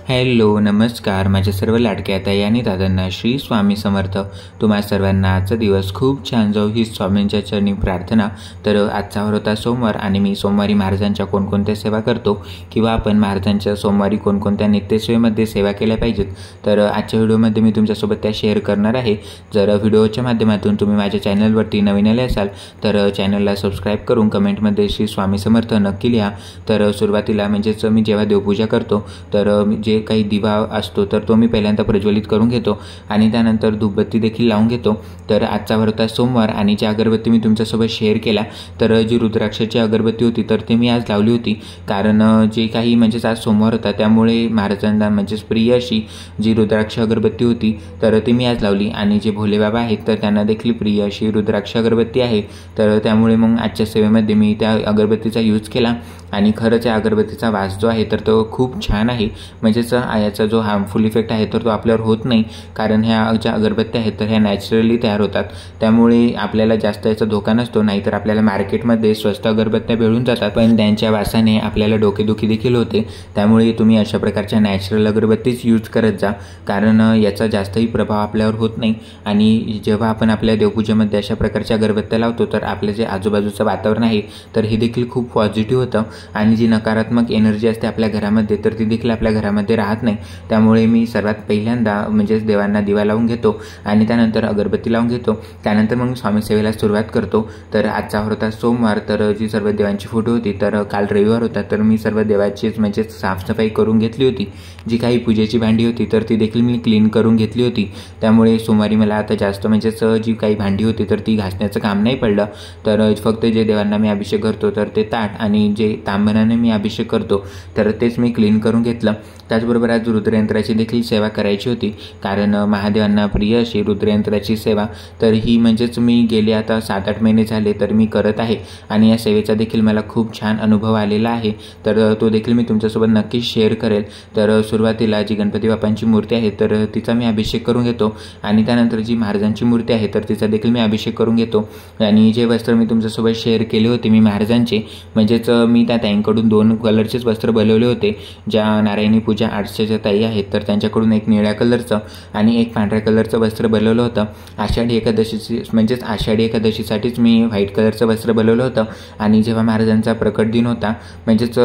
Hello नमस्कार माझ्या सर्व लाडक्या ताई आणि दादांना श्री स्वामी समर्थ। तुम्हा सर्वांना आजचा दिवस खूप छान जाऊ ही स्वामींच्या चरणी प्रार्थना। तर आजचा होता सोमवार आणि मी सोमवारी महाराजांच्या कोणकोणत्या सेवा करतो किंवा आपण महाराजांच्या सोमवारी कोणकोणत्या नित्यसेवेमध्ये सेवा केल्या पाहिजेत, तर आजच्या व्हिडिओमध्ये मी तुमच्यासोबत त्या शेअर करणार आहे। जर व्हिडिओच्या माध्यमातून तुम्ही माझ्या चॅनलवरती नवीन आले असाल तर चॅनलला सबस्क्राईब करून कमेंटमध्ये श्री स्वामी समर्थ नक्की लिहा। तर सुरुवातीला म्हणजेच मी जेव्हा देवपूजा करतो तर जे काही दिवा असतो तर तो मी पहिल्यांदा प्रज्वलित करून घेतो आणि त्यानंतर धूपबत्ती देखील लावून घेतो। तर आजचा होता सोमवार आणि जी अगरबत्ती मी तुमच्यासोबत शेअर केला तर जी रुद्राक्षाची अगरबत्ती होती तर ती मी आज लावली होती, कारण जे काही म्हणजेच आज सोमवार होता त्यामुळे महाराजांना म्हणजेच प्रिय अशी जी रुद्राक्ष अगरबत्ती होती तर ती मी आज लावली आणि जे भोलेबाबा आहेत तर त्यांना देखील प्रिय अशी रुद्राक्ष अगरबत्ती आहे। तर त्यामुळे मग आजच्या सेवेमध्ये मी त्या अगरबत्तीचा यूज केला आणि खरंच या अगरबत्तीचा वास जो आहे तर तो खूप छान आहे। म्हणजेच याचा जो हार्मफुल इफेक्ट आहे तर तो आपल्यावर होत नाही, कारण ह्या ज्या अगरबत्त्या आहेत तर ह्या नॅचरली तयार होतात, त्यामुळे आपल्याला जास्त याचा धोका नसतो। नाहीतर आपल्याला मार्केटमध्ये स्वस्त अगरबत्त्या मिळून जातात पण त्यांच्या वासाने आपल्याला डोकेदुखी देखील होते। त्यामुळे तुम्ही अशा प्रकारच्या नॅचरल अगरबत्तीच यूज करत जा, कारण याचा जास्तही प्रभाव आपल्यावर होत नाही। आणि जेव्हा आपण आपल्या देवपूजेमध्ये अशा प्रकारच्या अगरबत्त्या लावतो तर आपलं जे आजूबाजूचं वातावरण आहे तर हे देखील खूप पॉझिटिव्ह होतं आणि जी नकारात्मक एनर्जी असते आपल्या घरामध्ये तर ती देखील आपल्या घरामध्ये राहत नाही। त्यामुळे मी सर्वात पहिल्यांदा म्हणजेच देवांना दिवा लावून घेतो आणि त्यानंतर अगरबत्ती लावून घेतो, त्यानंतर मग स्वामी सेवेला सुरुवात करतो। तर आजचा होता सोमवार, तर जी सर्व देवांची फोटो होती तर काल रविवार होता तर मी सर्व देवाचीच म्हणजे साफसफाई करून घेतली होती। जी काही पूजेची भांडी होती तर ती देखील मी क्लीन करून घेतली होती, त्यामुळे सोमवारी मला आता जास्त म्हणजेच जी काही भांडी होती तर ती घासण्याचं काम नाही पडलं। तर फक्त जे देवांना मी अभिषेक करतो तर ते ताट आणि जे तांबणाने मी अभिषेक करतो तर तेच मी क्लीन करून घेतलं। त्याचबरोबर आज रुद्रयंत्राची देखील सेवा करायची होती, कारण महादेवांना प्रिय अशी रुद्रयंत्राची सेवा तर ही म्हणजेच मी गेले आता 7-8 महिने झाले तर मी करत आहे आणि या सेवेचा देखील मला खूप छान अनुभव आलेला आहे, तर तो देखील मी तुमच्यासोबत नक्की शेअर करेल। तर सुरुवातीला जी गणपती बाप्पांची मूर्ती आहे तर तिचा मी अभिषेक करून घेतो आणि त्यानंतर जी महाराजांची मूर्ती आहे तर तिचा देखील मी अभिषेक करून घेतो। आणि जे वस्त्र मी तुमच्यासोबत शेअर केले होते मी महाराजांचे, म्हणजेच मी त्या ताईंकडून 2 कलरचेच वस्त्र बनवले होते। ज्या नारायणी पूजा आर्ट्सच्या ज्या ताई आहेत तर त्यांच्याकडून एक निळ्या कलरचं आणि एक पांढऱ्या कलरचं वस्त्र बनवलं होतं। आषाढी एकादशीची म्हणजेच आषाढी एकादशीसाठीच मी व्हाईट कलरचं वस्त्र बनवलं होतं आणि जेव्हा महाराजांचा प्रकट दिन होता म्हणजेच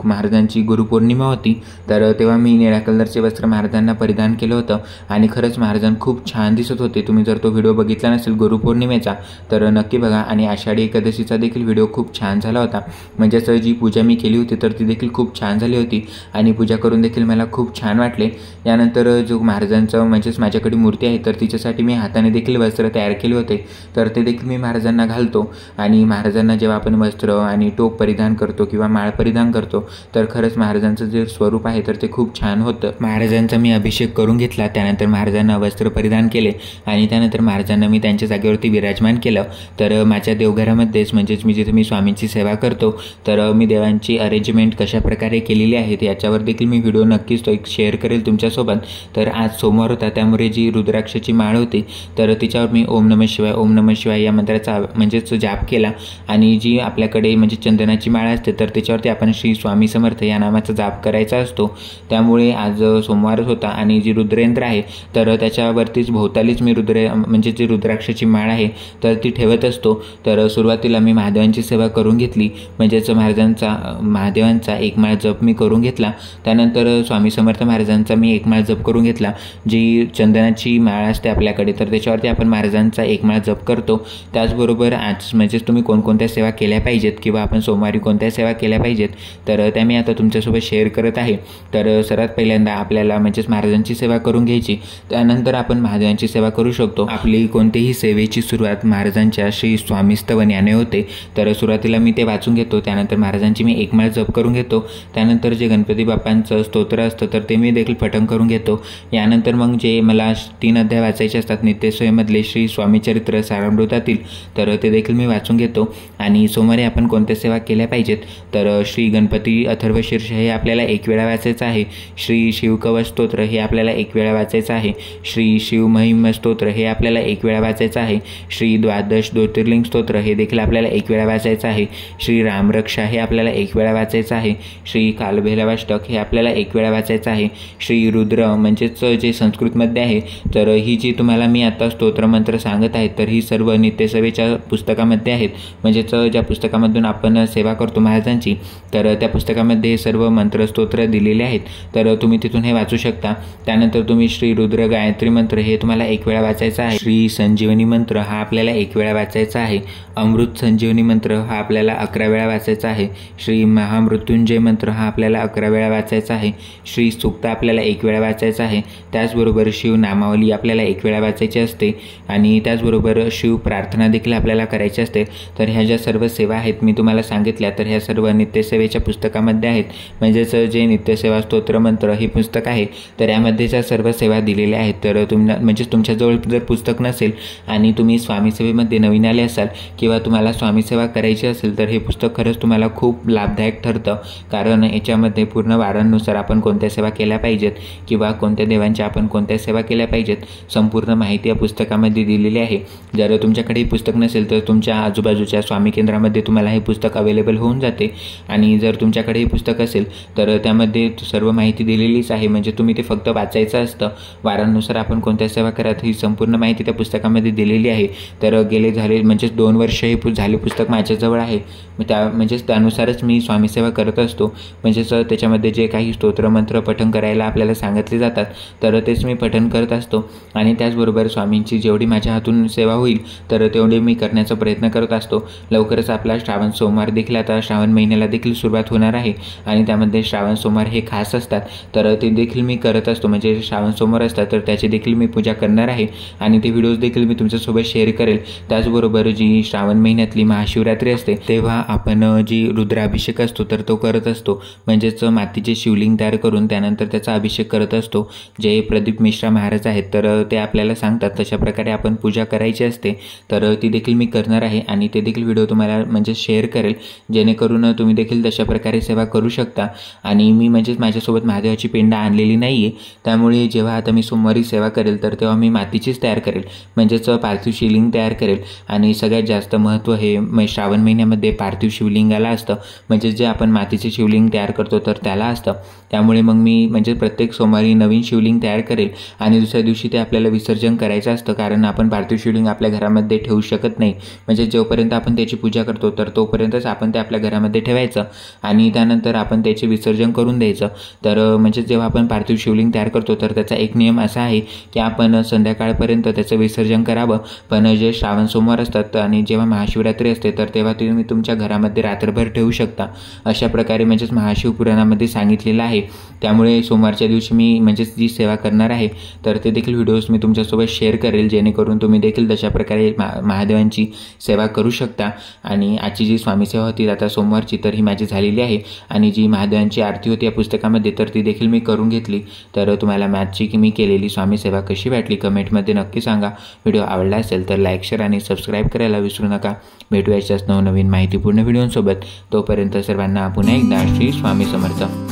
महाराजांची गुरुपौर्णिमा होती तर तेव्हा मी निळ्या कलरचे वस्त्र महाराजांना परिधान केलं होतं आणि खरंच महाराजां खूप छान दिसत होते। तुम्ही जर तो व्हिडिओ बघितला नसेल गुरुपौर्णिमेचा तर नक्की बघा। आणि आषाढी एकादशीचा देखील व्हिडिओ खूप छान झाला होता, म्हणजेच जी पूजा मी केली होती तर ती देखील खूप छान झाली होती आणि पूजा करून देखील मला खूप छान वाटले। यानंतर जो महाराजांचं म्हणजेच माझ्याकडे मूर्ती आहे तर तिच्यासाठी मी हाताने देखील वस्त्र तयार केले होते तर ते देखील मी महाराजांना घालतो। आणि महाराजांना जेव्हा आपण वस्त्र आणि टोप परिधान करतो किंवा माळ परिधान करतो तर खरंच महाराजांचं जे स्वरूप आहे तर ते खूप छान होतं। महाराजांचा मी अभिषेक करून घेतला, त्यानंतर महाराजांना वस्त्र परिधान केले आणि त्यानंतर महाराजांना मी त्यांच्या जागेवरती विराजमान केलं। तर माझ्या देवघरामध्येच म्हणजेच मी जिथे मी स्वामींची सेवा करतो तर मी देवांची अरेंजमेंट कशा प्रकारे केलेली आहे याच्यावर देखील मी व्हिडिओ नक्कीच तो एक शेअर करेल तुमच्यासोबत। तर आज सोमवार होता त्यामुळे जी रुद्राक्षाची माळ होती तर तिच्यावर मी ओम नमः शिवाय ओम नमः शिवाय या मंत्राचा म्हणजेच जाप केला आणि जी आपल्याकडे म्हणजे चंदनाची माळ असते तर त्याच्यावरती आपण श्री स्वामी समर्थ या नामाचा जाप करायचा असतो। त्यामुळे आज सोमवारच होता आणि जी रुद्रयंत्र आहे तर त्याच्यावरतीच भोवतालीच मी म्हणजे जी रुद्राक्षाची माळ आहे तर ती ठेवत असतो। तर सुरुवातीला मी महादेवांची सेवा करून घेतली, म्हणजेच महादेवांचा एक माळ जप मी करून घेतला, त्यानंतर स्वामी समर्थ महाराजांचा मी एक माळ जप करून घेतला। जी चंदनाची माळ असते आपल्याकडे तर त्याच्यावरती आपण महाराजांचा एक माळ जप करतो। त्याचबरोबर आज म्हणजेच तुम्ही कोणकोणत्या सेवा केल्या पाहिजेत किंवा आपण सोमवारी कोणत्या सेवा केल्या पाहिजेत तर त्या मी आता तुमच्यासोबत शेअर करत आहे। तर सर्वात पहिल्यांदा आपल्याला म्हणजेच महाराजांची सेवा करून घ्यायची, त्यानंतर आपण महादेवांची सेवा करू शकतो। आपली कोणतीही सेवेची सुरुवात महाराजांच्या श्री स्वामी स्तवन याने होते, तर सुरुवातीला मी ते वाचून घेतो, त्यानंतर महाराजांची मी एक माळ जप करून घेतो, त्यानंतर जे गणपती बाप्पांचं स्तोत्र असतं तर ते मी देखील पठण करून घेतो। यानंतर मग जे मला 3 अध्याय वाचायचे असतात नित्यसेवेमधले श्री स्वामी चरित्र सारामृतातील तर ते देखील मी वाचून घेतो। आणि सोमवारी आपण कोणत्या सेवा केल्या पाहिजेत तर श्री गणपती अथर्वशीर्ष हे आपल्याला एक वेळा वाचायचं आहे, श्री शिवकवच स्तोत्र हे आपल्याला एक वेळा वाचायचं आहे, श्री शिव महिम स्तोत्र हे आपल्याला एक वेळा वाचायचं आहे, श्री द्वादश ज्योतिर्लिंग स्तोत्र हे देखील आपल्याला एक वेळा वाचायचं आहे, श्री रामरक्षा हे आपल्याला 1 वेळा वाचायचं आहे. श्री कालभैरवाष्टक हे आपल्याला 1 वेळा वाचायचं आहे. श्री रुद्र म्हणजेच जे संस्कृतमध्ये आहे, तर ही जी तुम्हाला मी आता स्तोत्रमंत्र सांगत आहे तर ही सर्व नित्यसेवेच्या पुस्तकामध्ये आहेत. म्हणजेच ज्या पुस्तकामधून आपण सेवा करतो महाराजांची, तर त्या पुस्तकामध्ये हे सर्व मंत्र स्तोत्र दिलेले आहेत. तर तुम्ही तिथून हे वाचू शकता. त्यानंतर तुम्ही श्री रुद्र गायत्री मंत्र हे तुम्हाला 1 वेळा वाचायचा आहे. श्री संजीवनी मंत्र हा आपल्याला 1 वेळा वाचायचा आहे. अमृत संजीवनी मंत्र हा आपल्याला 11 वेळा वाचायचा आहे. श्री महामृत्युंजय मंत्र हा आपल्याला 11 वेळा वाचायचा आहे. श्री सूक्त आपल्याला 1 वेळा वाचायचा आहे. त्याचबरोबर शिव नामावली आपल्याला 1 वेळा वाचायची असते आणि त्याचबरोबर शिव प्रार्थना देखील आपल्याला करायची असते. तर ह्या ज्या सर्व सेवा आहेत मी तुम्हाला सांगितल्या, तर ह्या सर्व नित्यसेवेच्या पुस्तकामध्ये आहेत. म्हणजेच जे नित्यसेवा स्तोत्रमंत्र हे पुस्तक आहे, तर यामध्येच्या सर्व सेवा दिलेल्या आहेत. तर म्हणजेच तुमच्याजवळ जर पुस्तक नसेल आणि तुम्ही स्वामीसेवेमध्ये नवीन आले असाल किंवा तुम्हाला स्वामीसेवा करायची असेल, तर हे पुस्तक खरंच तुम्हाला खूप लाभदायक ठरतं. कारण याच्यामध्ये पूर्ण वारांनुसार आपण कोणत्या सेवा केल्या पाहिजेत किंवा कोणत्या देवांच्या आपण कोणत्या सेवा केल्या पाहिजेत, संपूर्ण माहिती या पुस्तकामध्ये दिलेली आहे. जर तुमच्याकडे हे पुस्तक नसेल तर तुमच्या आजूबाजूच्या स्वामी केंद्रामध्ये तुम्हाला हे पुस्तक अवेलेबल होऊन जाते. आणि जर तुमच्याकडे हे पुस्तक असेल तर त्यामध्ये सर्व माहिती दिलेलीच आहे. म्हणजे तुम्ही ते फक्त वाचायचं असतं. वारांनुसार आपण कोणत्या सेवा करायत ही संपूर्ण माहिती त्या पुस्तकामध्ये दिलेली आहे. तर गेले झाले म्हणजेच 2 वर्ष हे झाले पुस्तक माझ्याजवळ आहे. म्हणजेच त्यानुसारच मी स्वामीसेवा करत असतो. म्हणजेच त्याच्यामध्ये जे काही स्तोत्रमंत्र पठण करायला आपल्याला सांगितले जातात तर तेच मी पठण करत असतो. आणि त्याचबरोबर स्वामींची जेवढी माझ्या हातून सेवा होईल तर तेवढी मी करण्याचा प्रयत्न करत असतो. लवकरच आपला श्रावण सोमवार देखील आता श्रावण महिन्याला देखील सुरुवात होणार आहे आणि त्यामध्ये श्रावण सोमवार हे खास असतात. तर ते देखील मी करत असतो. म्हणजे श्रावण सोमवार असतात तर त्याची देखील मी पूजा करणार आहे आणि ते व्हिडिओज देखील मी तुमच्यासोबत शेअर करेल. त्याचबरोबर जी श्रावण महिन्यातली महाशिवरात्री असते तेव्हा आपण जी रुद्राभिषेक असतो तर तो करत असतो. म्हणजेच मातीचे शिवलिंग तयार करून त्यानंतर त्याचा अभिषेक करत असतो. जे प्रदीप मिश्रा महाराज आहेत तर ते आपल्याला सांगतात तशा प्रकारे आपण पूजा करायची असते. तर ती देखील मी करणार आहे आणि ते देखील व्हिडिओ तुम्हाला म्हणजे शेअर करेल, जेणेकरून तुम्ही देखील तशा प्रकारे सेवा करू शकता. आणि मी म्हणजेच माझ्यासोबत महादेवाची पेंडा आणलेली नाही आहे, त्यामुळे जेव्हा आता मी सोमवारी सेवा करेल तर तेव्हा मी मातीचीच तयार करेल. म्हणजेच पार्थिव शिवलिंग तयार करेल. आणि सगळ्यात जास्त महत्त्व हे श्रावण महिन्यामध्ये पार्थिव शिवलिंगाला असतं. म्हणजे जे आपण मातीचे शिवलिंग तयार करतो तर त्याला असतं. त्यामुळे मग मी म्हणजे प्रत्येक सोमवारी नवीन शिवलिंग तयार करेल आणि दुसऱ्या दिवशी ते आपल्याला विसर्जन करायचं असतं. कारण आपण पार्थिव शिवलिंग आपल्या घरामध्ये ठेवू शकत नाही. म्हणजे जोपर्यंत आपण त्याची पूजा करतो तर तोपर्यंतच आपण ते आपल्या घरामध्ये ठेवायचं आणि त्यानंतर आपण त्याचे विसर्जन करून द्यायचं. तर म्हणजे जेव्हा आपण पार्थिव शिवलिंग तयार करतो तर त्याचा एक नियम असा आहे की आपण संध्याकाळपर्यंत त्याचं विसर्जन करावं. पण जे श्रावण सोमवार असतात आणि जेव्हा महाशिवरात्री असते तर तेव्हा तुम्ही तुमच्या घरामध्ये रात्रभर ठेवू शकता. अशा प्रकारे म्हणजेच महाशिवपुराणामध्ये सांगितलेलं आहे. त्यामुळे सोमवारच्या दिवशी मी म्हणजेच जी सेवा करणार आहे तर ते देखील व्हिडिओज मी तुमच्यासोबत शेअर करेल, जेणेकरून तुम्ही देखील तशा प्रकारे महादेवांची सेवा करू शकता. आणि आजची जी स्वामी सेवा होती आता सोमवारची तर ही माझी झालेली आहे आणि जी महादेवांची आरती होती या पुस्तकामध्ये तर ती देखील मी करून घेतली. तर तुम्हाला माझी मी केलेली स्वामी सेवा कशी वाटली कमेंटमध्ये नक्की सांगा. व्हिडिओ आवडला असेल तर लाईक, शेअर आणि सबस्क्राईब करायला विसरू नका. भेटूयाच्याच नवनवीन माहितीपूर्ण व्हिडिओसोबत. तोपर्यंत सर्वांना पुन्हा एकदा श्री स्वामी समर्थ.